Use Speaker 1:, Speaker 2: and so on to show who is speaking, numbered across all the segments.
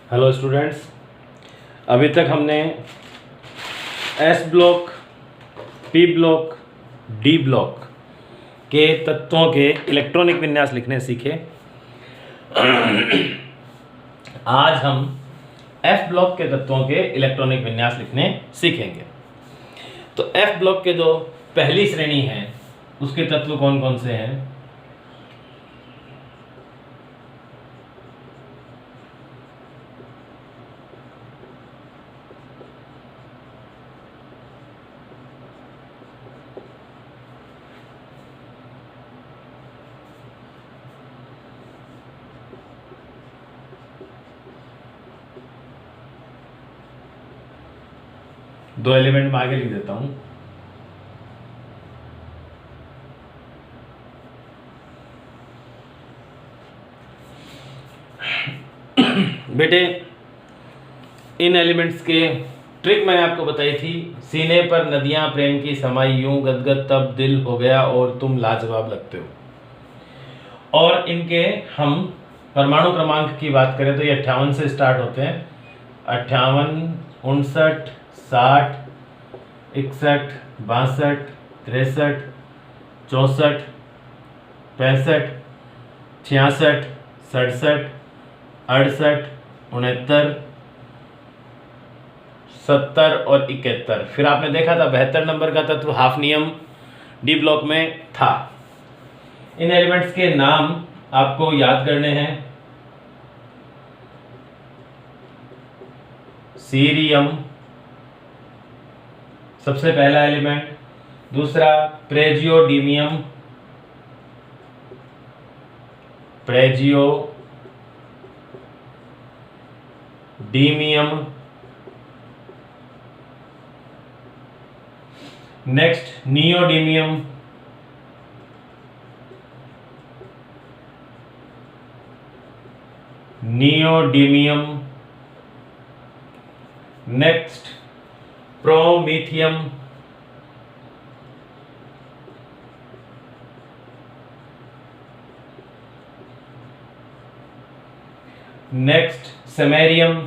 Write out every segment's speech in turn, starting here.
Speaker 1: Hello students, अभी तक हमने S block, P block, D block के तत्वों के इलेक्ट्रॉनिक विन्यास लिखने सीखे। आज हम एफ ब्लॉक के तत्वों के इलेक्ट्रॉनिक विन्यास लिखने सीखेंगे। तो एफ ब्लॉक के जो पहली श्रेणी है उसके तत्व कौन कौन से हैं? दो एलिमेंट में आगे लिख देता हूं। बेटे, इन एलिमेंट्स के ट्रिक मैंने आपको बताई थी। सीने पर नदियां प्रेम की समाई यूं गदगद तब दिल हो गया और तुम लाजवाब लगते हो। और इनके हम परमाणु क्रमांक की बात करें तो ये 58 से स्टार्ट होते हैं। 58, 59, 60, 61, 62, 63, 64, 65, 66, 67, 68, 69, 70 और 71। फिर आपने देखा था 72 नंबर का तत्व हाफनियम डी ब्लॉक में था। इन एलिमेंट्स के नाम आपको याद करने हैं। सीरियम सबसे पहला एलिमेंट, दूसरा praseodymium, praseodymium, next neodymium, neodymium, next promethium, next samarium,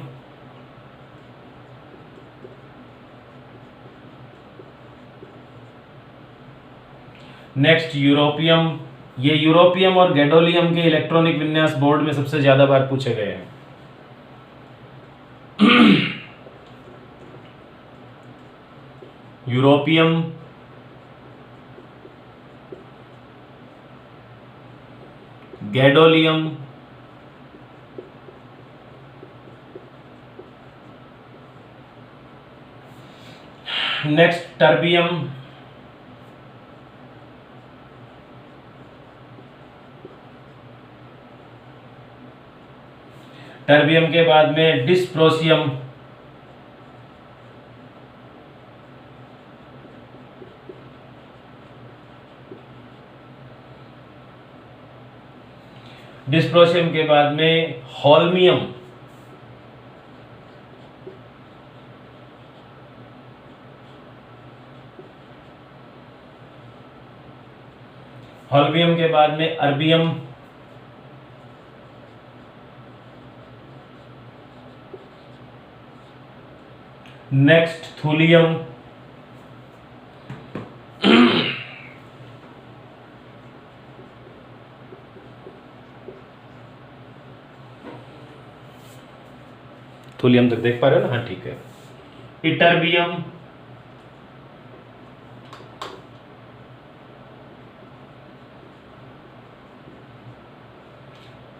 Speaker 1: next europium. ये यूरोपियम और गैडोलियम के इलेक्ट्रॉनिक विन्यास बोर्ड में सबसे ज्यादा बार पूछे गए हैं। Europium, gadolinium, next terbium, terbium के बाद में डिस्प्रोसियम, डिस्प्रोसियम के बाद में होल्मियम, होल्मियम के बाद में अर्बियम, नेक्स्ट थूलियम, थूलियम तक देख पा रहे हो ना? हाँ, ठीक है। इटर्बियम,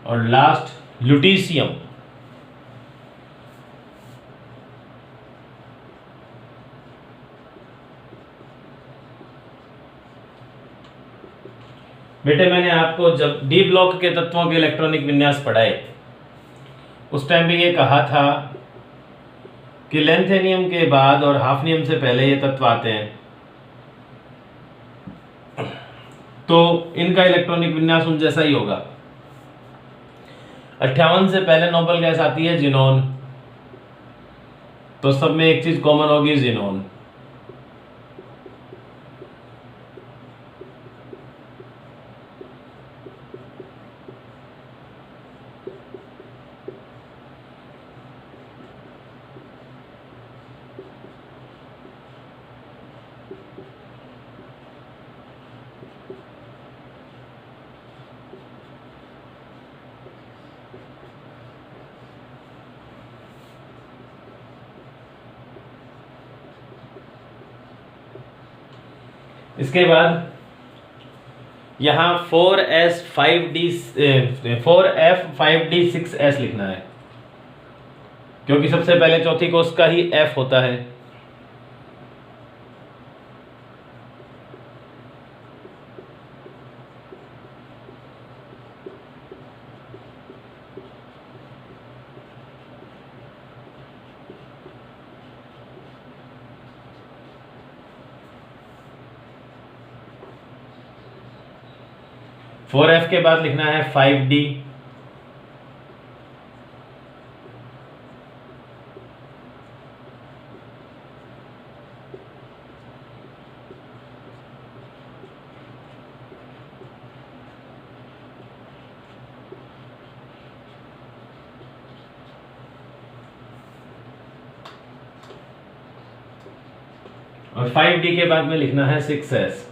Speaker 1: और लास्ट ल्यूटीशियम। बेटे, मैंने आपको जब डी ब्लॉक के तत्वों के इलेक्ट्रॉनिक विन्यास पढ़ाए उस टाइम भी ये कहा था कि लेंथेनियम के बाद और हाफनियम से पहले ये तत्व आते हैं, तो इनका इलेक्ट्रॉनिक विन्यास उन जैसा ही होगा। 58 से पहले नोबल गैस आती है जिनोन, तो सब में एक चीज कॉमन होगी, जिनोन। इसके बाद यहाँ 4F5D6S लिखना है, क्योंकि सबसे पहले चौथी कोस का ही F होता है। फोर एफ के बाद लिखना है 5D, और 5D के बाद में लिखना है 6S।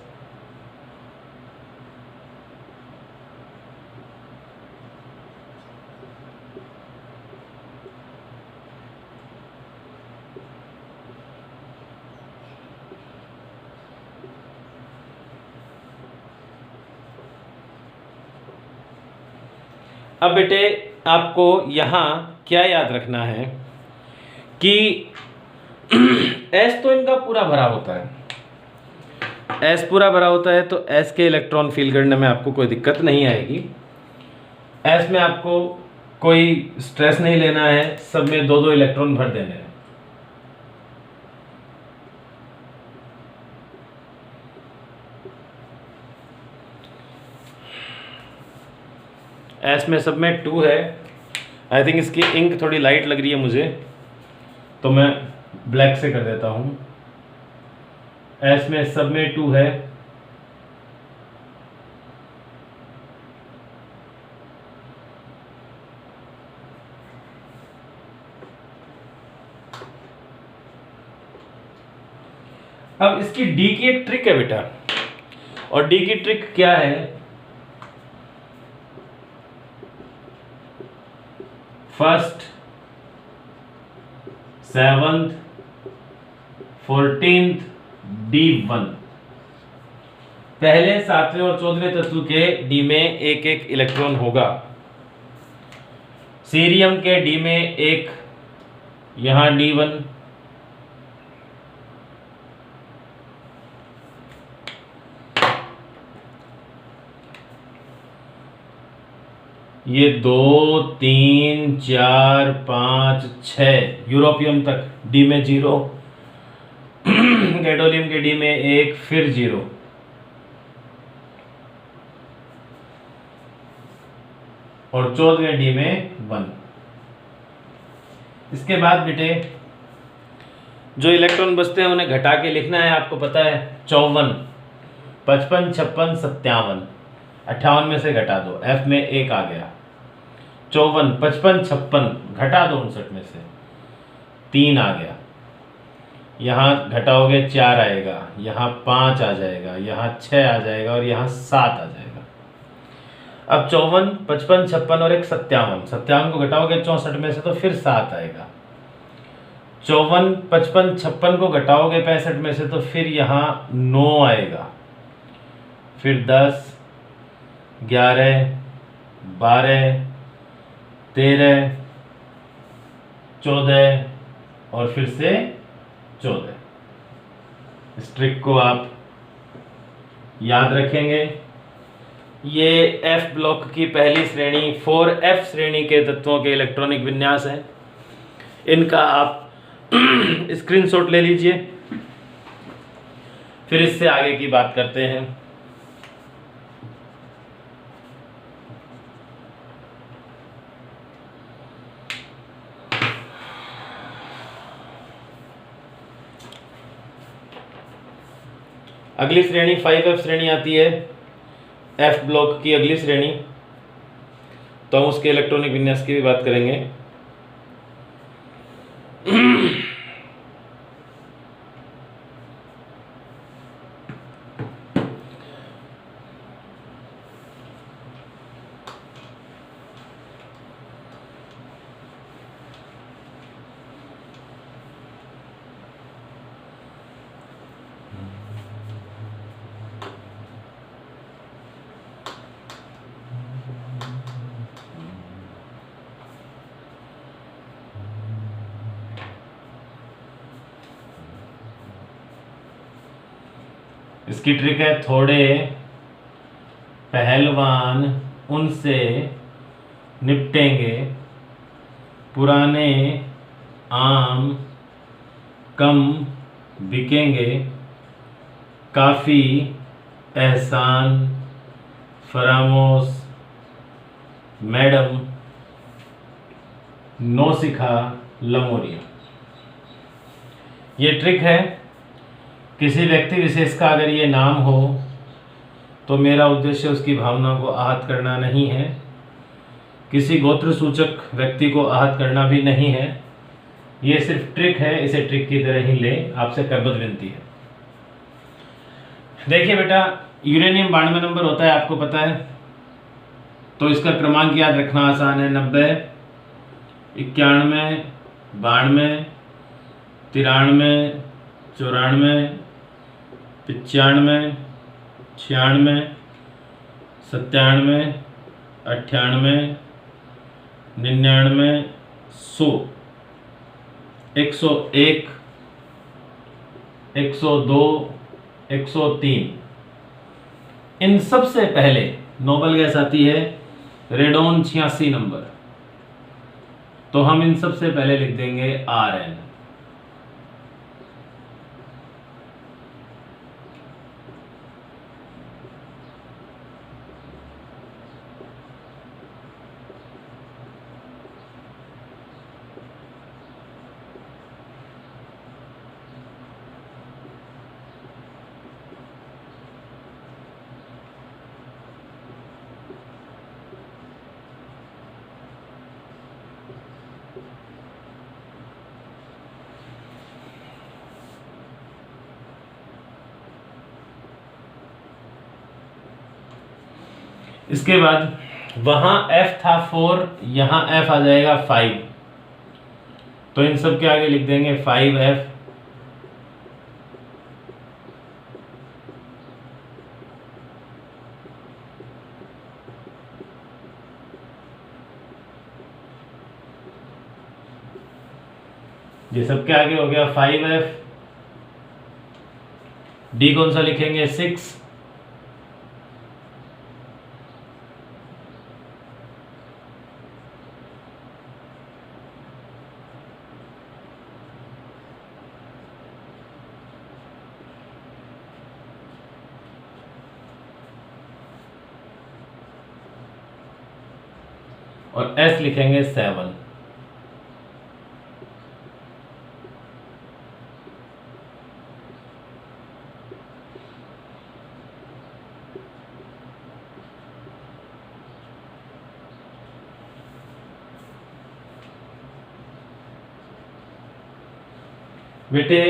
Speaker 1: अब बेटे आपको यहाँ क्या याद रखना है कि S तो इनका पूरा भरा होता है, S पूरा भरा होता है, तो S के इलेक्ट्रॉन फील करने में आपको कोई दिक्कत नहीं आएगी। S में आपको कोई स्ट्रेस नहीं लेना है, सब में दो दो इलेक्ट्रॉन भर देने हैं। एस में सब में 2 है। आई थिंक इसकी इंक थोड़ी लाइट लग रही है मुझे, तो मैं ब्लैक से कर देता हूँ। एस में सब में 2 है। अब इसकी डी की एक ट्रिक है बेटा, और डी की ट्रिक क्या है? First, 7th, 14th D1। पहले 7वें और 14वें तत्व के डी में एक एक इलेक्ट्रॉन होगा। सीरियम के डी में एक, यहां D1, ये 2, 3, 4, 5, 6 यूरोपियम तक डी में 0, गैडोलियम के डी में 1, फिर 0, और 14वें डी में 1। इसके बाद बेटे जो इलेक्ट्रॉन बचते हैं उन्हें घटा के लिखना है। आपको पता है 54, 55, 56, 57, 58 में से घटा दो, F में 1 आ गया। 54, 55, 56 घटा दो 59 में से 3 आ गया। यहाँ घटाओगे 4 आएगा, यहाँ 5 आ जाएगा, यहाँ 6 आ जाएगा, और यहाँ 7 आ जाएगा। अब 54, 55, 56 और एक 57, 57 को घटाओगे 64 में से तो फिर 7 आएगा। 54, 55, 56 को घटाओगे 65 में से तो फिर यहाँ 9 आएगा, फिर 10, 11, 12, 13, 14 और फिर से 14। इस ट्रिक को आप याद रखेंगे। ये F ब्लॉक की पहली श्रेणी 4F श्रेणी के तत्वों के इलेक्ट्रॉनिक विन्यास हैं। इनका आप स्क्रीनशॉट ले लीजिए, फिर इससे आगे की बात करते हैं। अगली श्रेणी 5F श्रेणी आती है, F ब्लॉक की अगली श्रेणी, तो हम उसके इलेक्ट्रॉनिक विन्यास की भी बात करेंगे। इसकी ट्रिक है, थोड़े पहलवान उनसे निपटेंगे, पुराने आम कम बिकेंगे, काफ़ी एहसान फरामोश मैडम नौसिखा लमोरिया। ये ट्रिक है, किसी व्यक्ति विशेष का अगर ये नाम हो तो मेरा उद्देश्य उसकी भावना को आहत करना नहीं है, किसी गोत्र सूचक व्यक्ति को आहत करना भी नहीं है। ये सिर्फ ट्रिक है, इसे ट्रिक की तरह ही ले, आपसे करबद्ध विनती है। देखिए बेटा, यूरेनियम 92 नंबर होता है, आपको पता है, तो इसका क्रमांक याद रखना आसान है। 90, 91, 92, 93, 94, 95, 96, 97, 98, 99, 100, 101, 102, 103। इन सबसे पहले नोबल गैस आती है रेडोन 86 नंबर, तो हम इन सबसे पहले लिख देंगे Rn। इसके बाद वहां F था 4, यहां F आ जाएगा 5, तो इन सब के आगे लिख देंगे 5F। ये सब के आगे हो गया 5F। D कौन सा लिखेंगे? 6। और S लिखेंगे 7। बेटे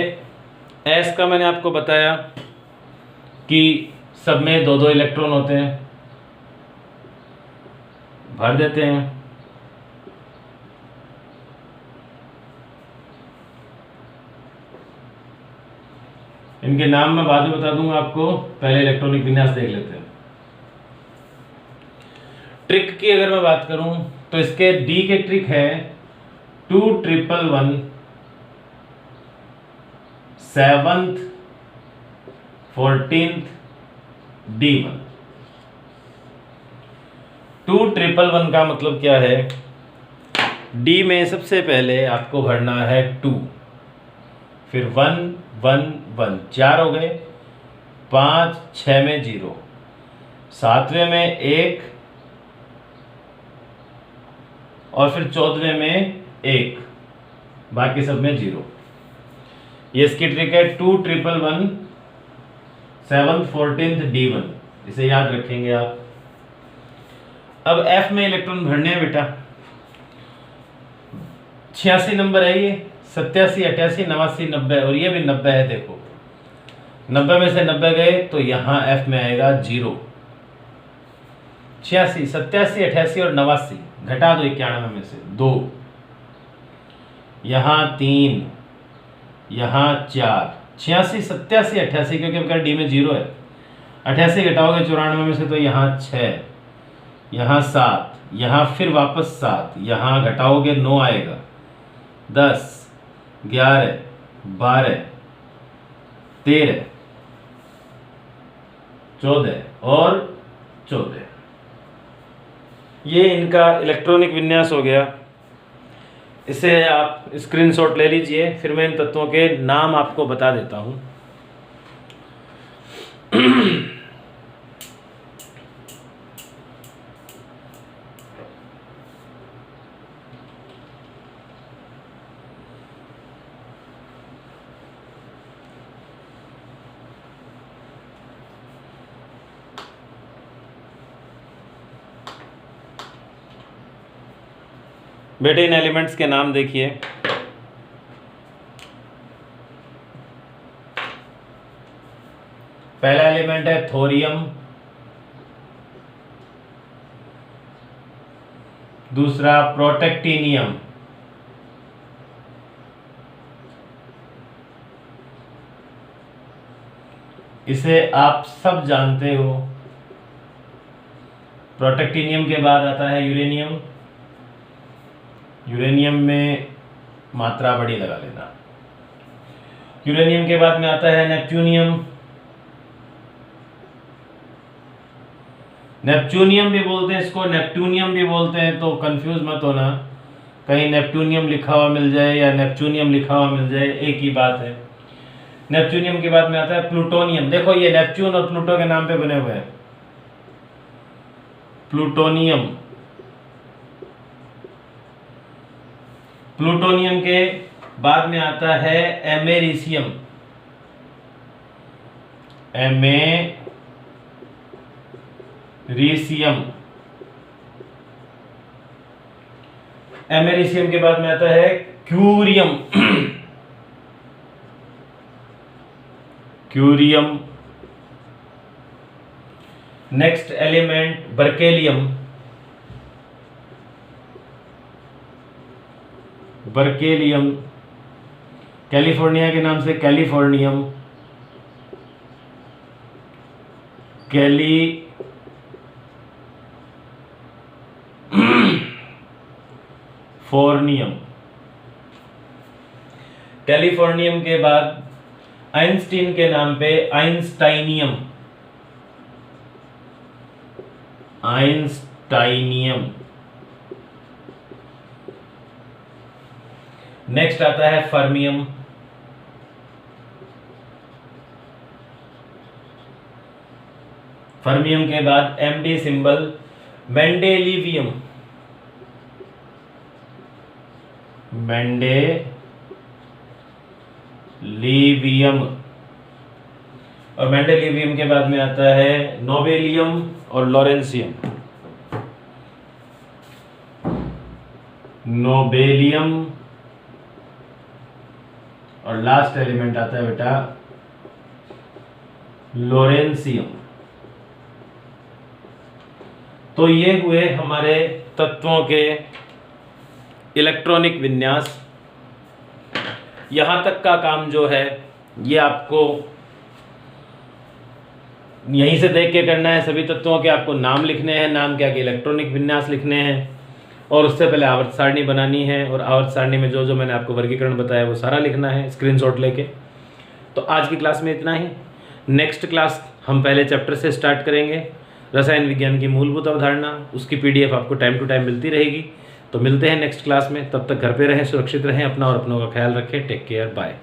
Speaker 1: S का मैंने आपको बताया कि सब में 2-2 इलेक्ट्रॉन होते हैं, भर देते हैं। इनके नाम मैं बाद में बता दूंगा आपको, पहले इलेक्ट्रॉनिक विन्यास देख लेते हैं। ट्रिक की अगर मैं बात करूं तो इसके D के ट्रिक है 2 triple 1 7th 14th D1। 2 triple 1 का मतलब क्या है? D में सबसे पहले आपको भरना है 2, फिर 1 1 1, 4 हो गए, 5 6 में 0, 7वें में 1 और फिर 14वें में 1, बाकी सब में 0। ये इसकी ट्रिक है 2 ट्रिपल 1 7th 14th D1, इसे याद रखेंगे आप। अब F में इलेक्ट्रॉन भरने हैं बेटा। 86 नंबर है ये, 87 88 89 90 और ये भी 90 है। देखो 90 में से 90 गए तो यहाँ F में आएगा 0। 86 87 88 और 89 घटा दो 91 में से 2, यहाँ 3, यहाँ 4, 86 87 88 क्योंकि आपका D में 0 है। 88 घटाओगे 94 में से तो यहाँ 6, यहाँ 7, यहाँ फिर वापस 7, यहाँ घटाओगे 9 आएगा, 10 11 12 13 14 और 14। ये इनका इलेक्ट्रॉनिक विन्यास हो गया। इसे आप स्क्रीनशॉट ले लीजिए, फिर मैं इन तत्वों के नाम आपको बता देता हूँ। बेटे इन एलिमेंट्स के नाम देखिए। पहला एलिमेंट है थोरियम, दूसरा प्रोटेक्टिनियम, इसे आप सब जानते हो। प्रोटेक्टिनियम के बाद आता है यूरेनियम। यूरेनियम में मात्रा बड़ी लगा लेना। यूरेनियम के बाद में आता है नेपच्यूनियम। नेपच्यूनियम भी बोलते हैं इसको, नेपट्यूनियम भी बोलते हैं, तो कंफ्यूज मत होना, कहीं नेपट्यूनियम लिखा हुआ मिल जाए या नेपच्यूनियम लिखा हुआ मिल जाए, एक ही बात है। नेपच्यूनियम के बाद में आता है प्लूटोनियम। देखो ये नेपच्यून और प्लूटो के नाम पे बने हुए हैं। प्लूटोनियम। प्लूटोनियम के बाद में आता है एमेरिसियम। एमेरिसियम। एमेरिसियम के बाद में आता है curium. Curium. Next element berkelium. Berkelium. California के नाम से कैलिफोर्नियम। कैलिफोर्नियम। कैलिफोर्नियम के बाद आइंस्टीन के नाम पे आइंस्टाइनियम। आइंस्टाइनियम। नेक्स्ट आता है फर्मियम। फर्मियम के बाद एमडी सिंबल मेंडेलिवियम। मेंडेलिवियम। और मेंडेलिवियम के बाद में आता है नोबेलियम और लॉरेंसियम। नोबेलियम। और लास्ट एलिमेंट आता है बेटा लॉरेंसियम। तो ये हुए हमारे तत्वों के इलेक्ट्रॉनिक विन्यास। यहाँ तक का काम जो है ये आपको यहीं से देख के करना है। सभी तत्वों के आपको नाम लिखने हैं, नाम क्या के इलेक्ट्रॉनिक विन्यास लिखने हैं, और उससे पहले आवर्त सारणी बनानी है, और आवर्त सारणी में जो जो मैंने आपको वर्गीकरण बताया वो सारा लिखना है स्क्रीनशॉट लेके। तो आज की क्लास में इतना ही। नेक्स्ट क्लास हम पहले चैप्टर से स्टार्ट करेंगे, रसायन विज्ञान की मूलभूत अवधारणा। उसकी PDF आपको टाइम टू टाइम मिलती रहेगी। तो मिलते हैं नेक्स्ट क्लास में, तब तक घर पे रहें, सुरक्षित रहें, अपना और अपनों का ख्याल रखें। Take care, bye.